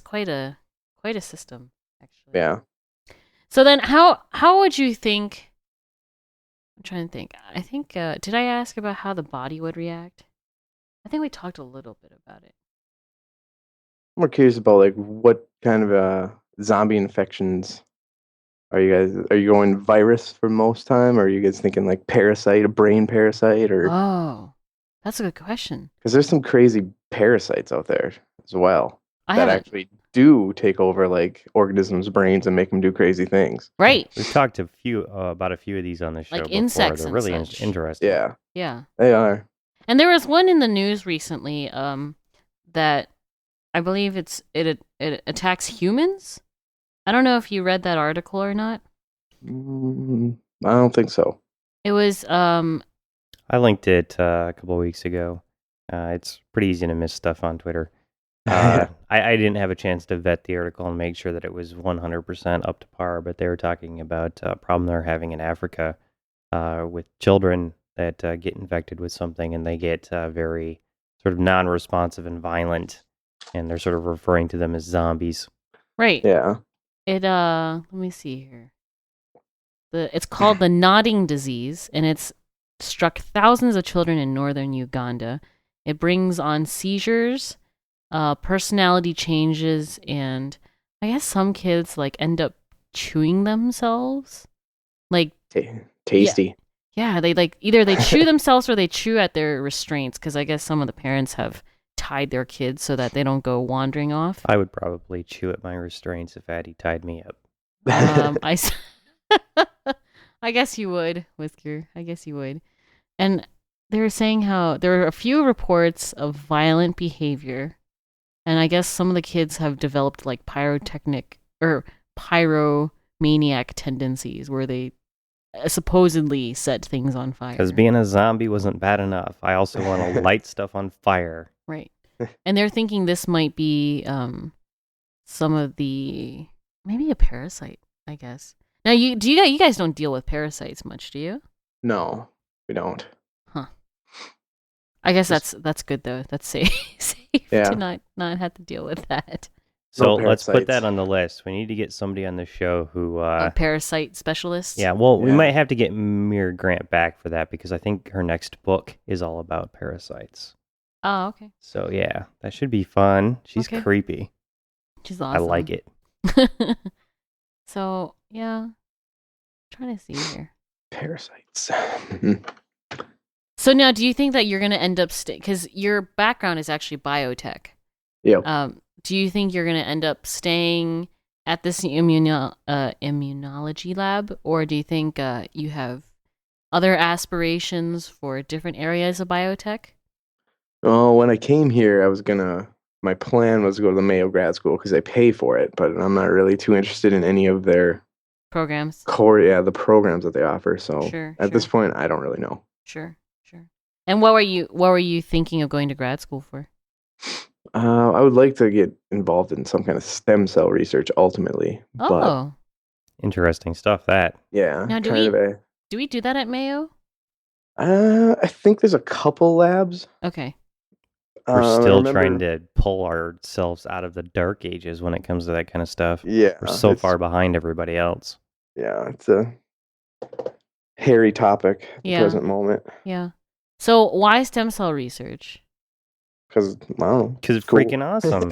quite a system, actually. Yeah. So then how would you think, I'm trying to think. I think did I ask about how the body would react? I think we talked a little bit about it. more curious about like what kind of zombie infections are you guys? Are you going virus for most time, or are you guys thinking like parasite, a brain parasite, or Oh, that's a good question. because there's some crazy parasites out there as well I that haven't. actually do take over like organisms' brains and make them do crazy things. Right. We've talked about a few of these on the show Like before. insects They're and really such. interesting. Yeah, Yeah. they are. And there was one in the news recently that I believe it attacks humans. I don't know if you read that article or not. I don't think so. It was I linked it a couple of weeks ago. It's pretty easy to miss stuff on Twitter. I didn't have a chance to vet the article and make sure that it was 100% up to par, but they were talking about a problem they're having in Africa with children that get infected with something and they get very sort of non-responsive and violent, and they're sort of referring to them as zombies. right. Yeah. It let me see here. It's called the nodding disease, and it's struck thousands of children in northern Uganda. It brings on seizures, personality changes, and I guess some kids like end up chewing themselves. Like Tasty. yeah, they like either they chew themselves or they chew at their restraints because I guess some of the parents have tied their kids so that they don't go wandering off. I would probably chew at my restraints if Addie tied me up. I I guess you would, Whisker. I guess you would. And they were saying how there are a few reports of violent behavior, and I guess some of the kids have developed like pyromaniac tendencies where they supposedly set things on fire. Because being a zombie wasn't bad enough. I also want to light stuff on fire. Right. And they're thinking this might be some of the maybe a parasite, I guess. Now you guys don't deal with parasites much, do you? No, we don't. Huh. I guess that's good though. That's safe Yeah. to not have to deal with that. So No let's put that parasites. on the list. We need to get somebody on the show who A parasite specialist. yeah, well, we Yeah. might have to get Mir Grant back for that because I think her next book is all about parasites. Oh, okay. So yeah, that should be fun. She's Okay. creepy. She's I awesome. like it. So yeah, I'm trying to see here. Parasites. So now, do you think that you're gonna end up because your background is actually biotech? Yeah. Do you think you're gonna end up staying at this immunology lab, or do you think you have other aspirations for different areas of biotech? Well, when I came here, my plan was to go to the Mayo grad school because they pay for it, but I'm not really too interested in any of their Programs. the programs that they offer. So Sure, at this sure. point, I don't really know. Sure. And what were you thinking of going to grad school for? I would like to get involved in some kind of stem cell research ultimately. But Oh, Interesting stuff. That yeah, Now, do kind we- of do we do that at Mayo? I think there's a couple labs. Okay. we're I still remember- trying to pull ourselves out of the dark ages when it comes to that kind of stuff. Yeah, We're so it's- far behind everybody else. Yeah, it's a hairy topic at the Yeah. present moment Yeah. So why stem cell research? because I don't know. Because it's Cool. freaking awesome.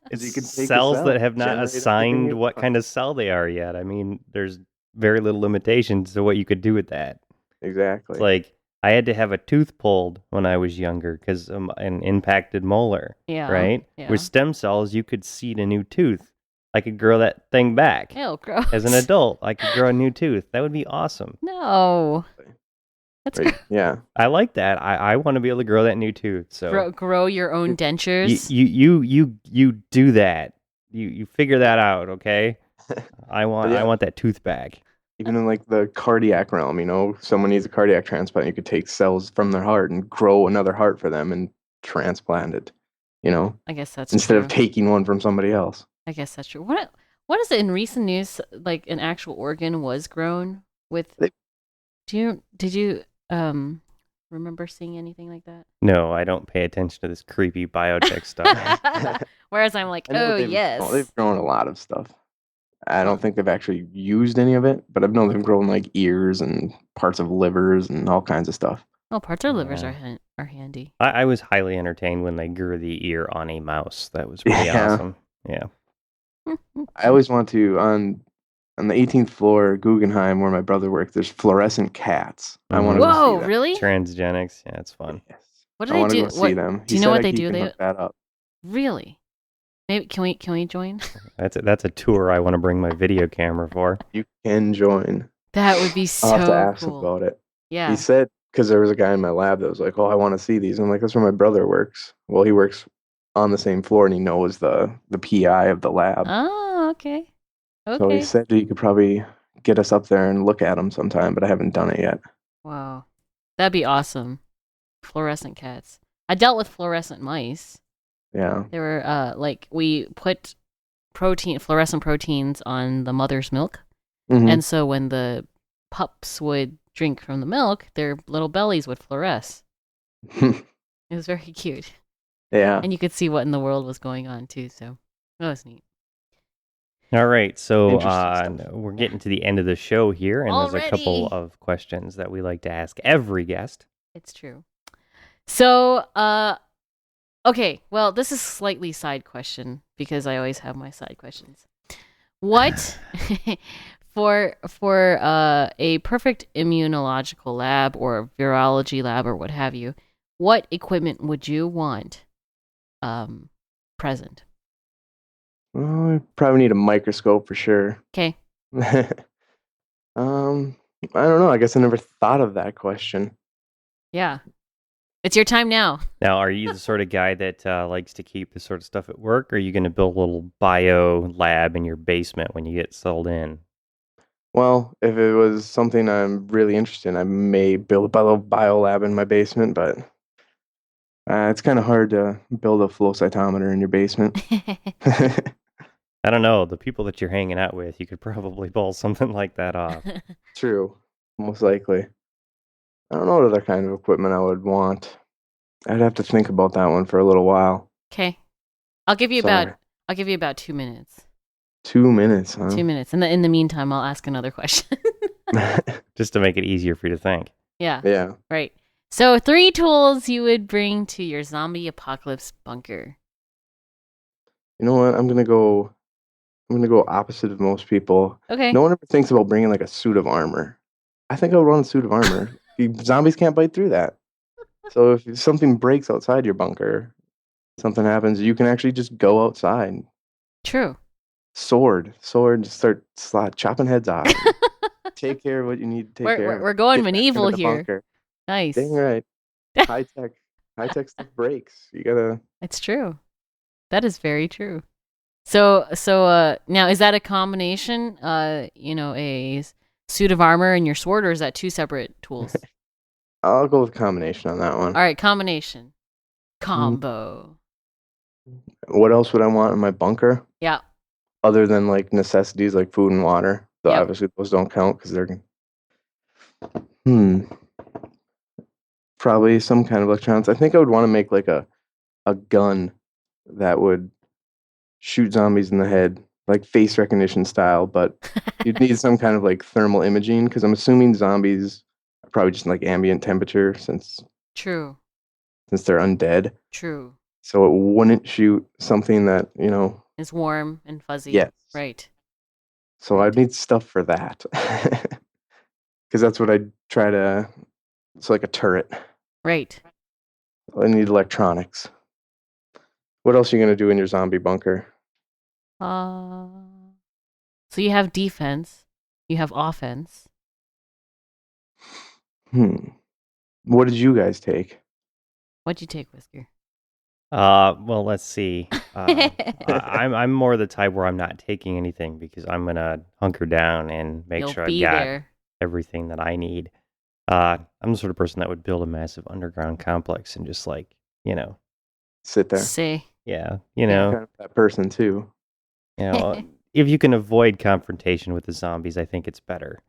Because you can take a cells cell, that have not generate everything assigned you what want. kind of cell they are yet. I mean, there's very little limitations to what you could do with that. Exactly. It's like I had to have a tooth pulled when I was younger because an impacted molar, Yeah. right? Yeah. With stem cells, you could seed a new tooth. I could grow that thing back. Ew, gross. As an adult, I could grow a new tooth. That would be awesome. No. That's Right, yeah. I like that. I want to be able to grow that new tooth. So grow your own dentures. you do that. You figure that out, okay? I want yeah. that tooth back. Even in like the cardiac realm, someone needs a cardiac transplant, you could take cells from their heart and grow another heart for them and transplant it, I guess that's instead true. of taking one from somebody else. I guess that's true. What is it in recent news? Like an actual organ was grown with. Did you remember seeing anything like that? No, I don't pay attention to this creepy biotech stuff. Whereas I'm like, I know oh yes. they've grown a lot of stuff. I don't think they've actually used any of it, but I've known they've grown like ears and parts of livers and all kinds of stuff. Oh, parts or livers Yeah. are handy. I was highly entertained when they grew the ear on a mouse. That was pretty Yeah. awesome. Yeah. I always want to on the 18th floor, Guggenheim, where my brother worked. There's fluorescent cats. I want to go see Whoa, them. really? Transgenics. Yeah, it's fun. Yes. What do I they want to do? go see them. Do He you know said what they he do? can They hook that up. really? Maybe can we join? That's a tour I want to bring my video camera for. You can join. That would be I'll have to so ask him cool. about it. Yeah. He said, because there was a guy in my lab that was like, "Oh, I want to see these." I'm like, "That's where my brother works." Well, he works on the same floor, and he knows the PI of the lab. Oh, okay. So he Okay. said he could probably get us up there and look at them sometime, but I haven't done it yet. Wow. That'd be awesome. Fluorescent cats. I dealt with fluorescent mice. Yeah. They were like we put fluorescent proteins on the mother's milk. Mhm. And so when the pups would drink from the milk, their little bellies would fluoresce. It was very cute. Yeah. And you could see what in the world was going on too, so that was neat. All right, so Interesting stuff. we're getting to the end of the show here, and there's a couple Already? of questions that we like to ask every guest. It's true. So, okay, well, this is slightly side question because I always have my side questions. What for a perfect immunological lab or virology lab or what have you, what equipment would you want present? Well, I probably need a microscope for sure. Okay. I don't know. I guess I never thought of that question. Yeah. It's your time now. Now, are you the sort of guy that likes to keep this sort of stuff at work, or are you going to build a little bio lab in your basement when you get settled in? Well, if it was something I'm really interested in, I may build a little bio lab in my basement, but it's kind of hard to build a flow cytometer in your basement. I don't know. The people that you're hanging out with, you could probably pull something like that off. True, most likely. I don't know what other kind of equipment I would want. I'd have to think about that one for a little while. Okay. I'll give you Sorry. about 2 minutes. 2 minutes, huh? 2 minutes. And in the meantime, I'll ask another question. Just to make it easier for you to think. Yeah. Yeah. Right. So 3 tools you would bring to your zombie apocalypse bunker. You know what? I'm gonna go opposite of most people. Okay. No one ever thinks about bringing like a suit of armor. I think I would want a suit of armor. Zombies can't bite through that. So if something breaks outside your bunker, something happens, you can actually just go outside. True. Sword, just start chopping heads off. Take care of what you need to take care of. We're going Get back medieval into the here. bunker. Nice. Dang right. High tech stuff breaks. You gotta. It's true. That is very true. So now is that a combination? A suit of armor and your sword, or is that 2 separate tools? I'll go with combination on that one. All right, combination. Combo. What else would I want in my bunker? Yeah. Other than like necessities like food and water. So Yep. obviously those don't count because they're. Probably some kind of electronics. I think I would want to make like a gun that would shoot zombies in the head, like face recognition style, but you'd need some kind of like thermal imaging because I'm assuming zombies are probably just like ambient temperature since True. they're undead. True. So it wouldn't shoot something that, It's warm and fuzzy. Yes. Right. So I'd need stuff for that. Because that's what I'd try to. It's like a turret. Right. I need electronics. What else are you going to do in your zombie bunker? So you have defense, you have offense. What did you guys take? What'd you take, Whisker? Well, let's see. I'm more the type where I'm not taking anything because I'm gonna hunker down and make You'll sure be I've got there. everything that I need. I'm the sort of person that would build a massive underground complex and just Sit there. Say. yeah, Kind of that person too. if you can avoid confrontation with the zombies, I think it's better.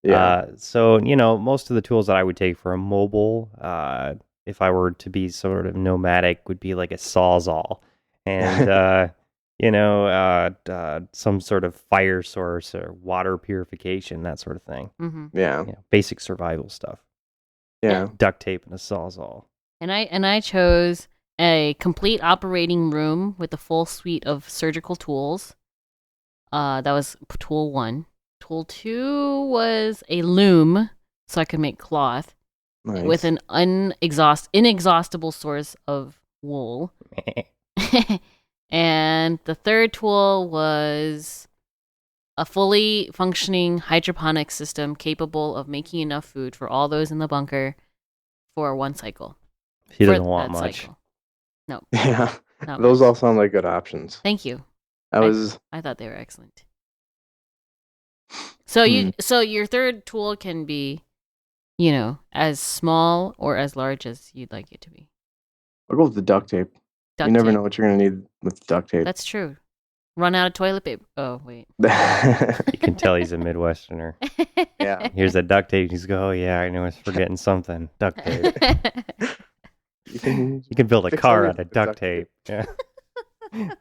Yeah. So most of the tools that I would take for a mobile, if I were to be sort of nomadic, would be like a sawzall, and some sort of fire source or water purification, that sort of thing. Mm-hmm. Yeah. Basic survival stuff. Yeah. duct tape and a sawzall. And I chose a complete operating room with a full suite of surgical tools. That was tool 1. Tool 2 was a loom, so I could make cloth Nice. with an inexhaustible source of wool. And the third tool was a fully functioning hydroponic system capable of making enough food for all those in the bunker for 1 cycle. He For doesn't want that much. cycle. No, Yeah. not Those much. all sound like good options. Thank you. I I thought they were excellent. So so your third tool can be, as small or as large as you'd like it to be. I'll go with the duct tape. Duct You never tape. know what you're gonna need with duct tape. That's true. Run out of toilet paper. Oh, wait. You can tell he's a Midwesterner. Yeah. Here's that duct tape. He's go, oh yeah, I knew I was forgetting something. Duct tape. You can You can build a fix car everything out of with duct tape. Yeah.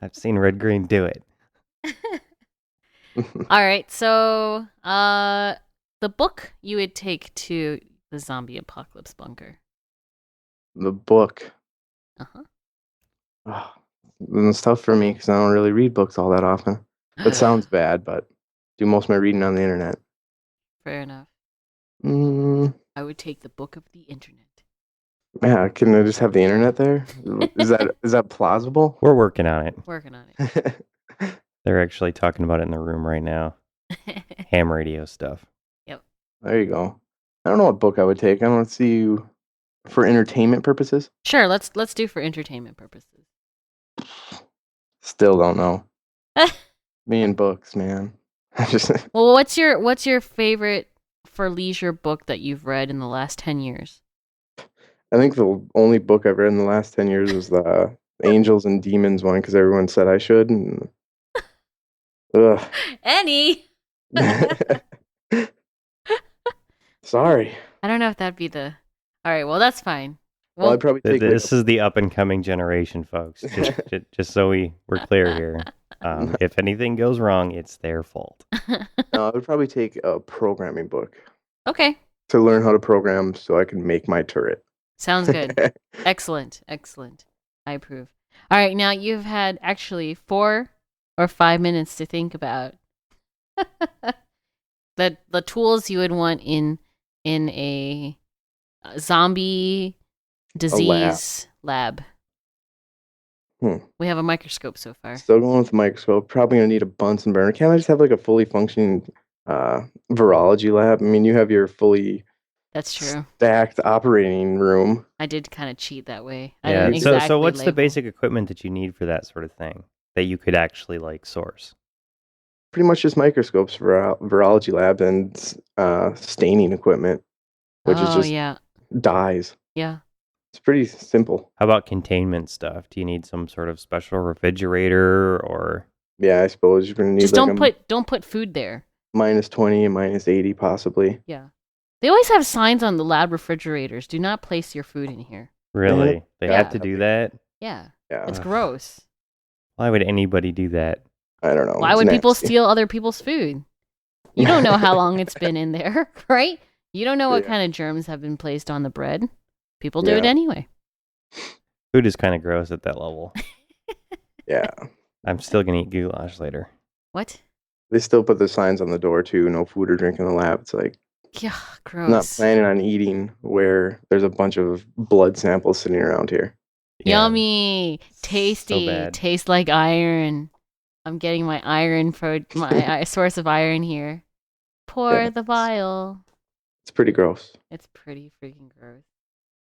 I've seen Red Green do it. All right. So, the book you would take to the zombie apocalypse bunker. The book. Uh-huh. Oh, it's tough for me because I don't really read books all that often. That sounds bad, but do most of my reading on the internet. Fair enough. Mm, I would take the book of the internet. yeah, can I just have the internet there? Is that plausible? We're working on it. Working on it. They're actually talking about it in the room right now. Ham radio stuff. There you go. I don't know what book I would take. I don't see you for entertainment purposes. Sure, let's do for entertainment purposes. Still don't know. Me and books, man. Well, what's your favorite for leisure book that you've read in the last 10 years? I think the only book I've read in the last 10 years was the Angels and Demons one because everyone said I should. And... Ugh. Annie. Sorry. I don't know if that'd be the. All right, well that's fine. Well, I'd probably take This is the up and coming generation, folks. Just so we're clear here. If anything goes wrong, it's their fault. No, I would probably take a programming book Okay, to learn how to program so I can make my turret. sounds good. Excellent. I approve. All right, now you've had actually 4 or 5 minutes to think about the tools you would want in a zombie disease lab. We have a microscope so far. Still going with the microscope. Probably gonna need a Bunsen burner. Can't I just have like a fully functioning virology lab? I mean, you have your fully That's true. stacked operating room. I did kind of cheat that way. I Yeah. didn't So exactly what's the label. basic equipment that you need for that sort of thing that you could actually like source? Pretty much just microscopes for virology lab and staining equipment, which is just yeah. dyes. Yeah. It's pretty simple. How about containment stuff? Do you need some sort of special refrigerator or? Yeah, I suppose you're gonna need Just like don't put food there. -20 and -80 possibly. Yeah. They always have signs on the lab refrigerators. Do not place your food in here. Really? They Yeah. have to do that? Yeah. Yeah, It's gross. Why would anybody do that? I don't know. Why It's would people nasty. steal other people's food? You don't know how long it's been in there, right? You don't know what Yeah. kind of germs have been placed on the bread. People do it Yeah. anyway. Food is kind of gross at that level. Yeah, I'm still going to eat goulash later. What? they still put the signs on the door too. No food or drink in the lab. It's like Yeah, I'm not gross. planning on eating where there's a bunch of blood samples sitting around here. Yeah. Yummy. Tasty. bad. Tastes like iron. I'm getting my iron for my source of iron here. Pour Yeah. the vial. It's pretty gross. It's pretty freaking gross.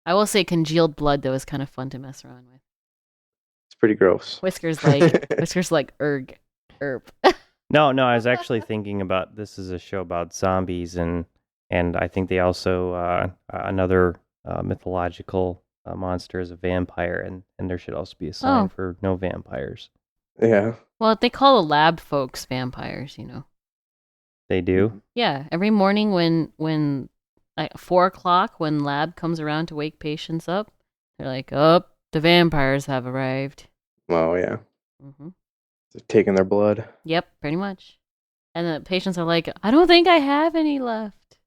I will say congealed blood though is kind of fun to mess around with. It's pretty gross. Whiskers like herb. No, I was actually thinking about this is a show about zombies and I think they also another mythological monster is a vampire and there should also be a sign Oh. for no vampires. Yeah. Well, they call the lab folks vampires, you know. They do? Yeah, every morning when like 4 o'clock when lab comes around to wake patients up, they're like, "Oh, the vampires have arrived." Well, yeah. hmm They're taking their blood. Yep, pretty much. And the patients are like, "I don't think I have any left.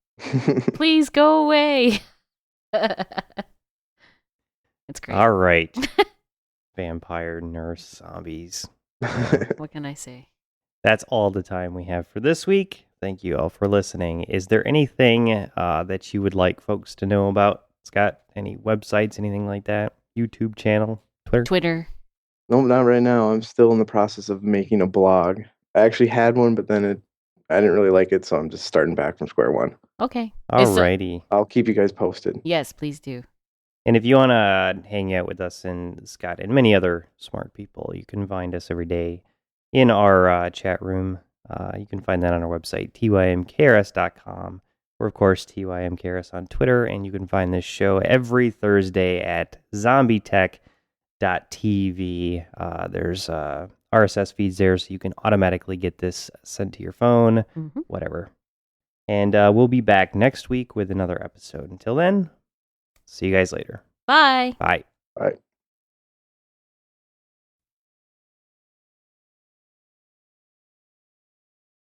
Please go away." It's great. All right. Vampire nurse zombies. What can I say? That's all the time we have for this week. Thank you all for listening. Is there anything that you would like folks to know about? Scott, any websites, anything like that? YouTube channel, Twitter. Nope, not right now. I'm still in the process of making a blog. I actually had one, but then I didn't really like it, so I'm just starting back from square one. Okay. Alrighty. I'll keep you guys posted. Yes, please do. And if you want to hang out with us and Scott and many other smart people, you can find us every day in our chat room. You can find that on our website, tymkrs.com, or of course, tymkrs on Twitter. And you can find this show every Thursday at ZombieTech.tv. There's RSS feeds there, so you can automatically get this sent to your phone, whatever. And we'll be back next week with another episode. Until then, see you guys later. Bye. Bye. Bye.